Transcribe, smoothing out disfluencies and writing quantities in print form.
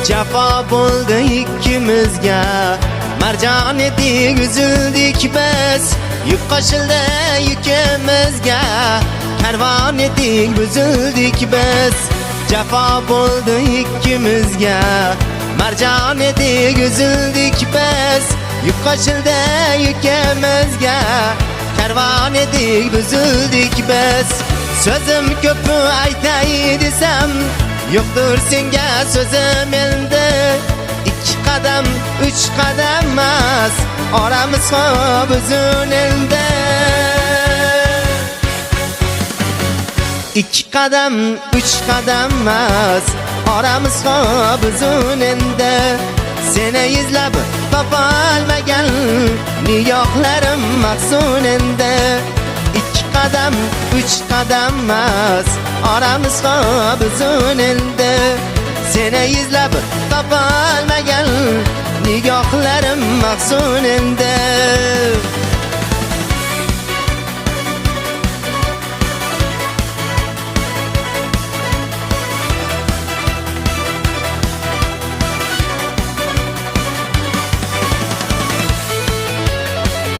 Jafo bo'ldi ikkimizga, marjon edik, üzüldik biz. Yuk qo'shildi yukimizga, karvon edik, buzildik biz. Jafo bo'ldi ikkimizga, marjon edik, üzüldik biz. Yuk qo'shildi yukimizga, karvon edik, buzildik biz. Sözüm ko'p aytay desam, yo'qdir senga so'zim endi. 2 qadam 3 qadam emas, oramiz xo'p uzun endi. 2 qadam 3 qadam emas, oramiz xo'p uzun endi. Seni izlab topolmagan nigohlarim mahzun endi. 2 qadam 3 qadam emas, oramiz xo'p uzun endi. Seni izlab topolmagan nigohlarim mahzun endi.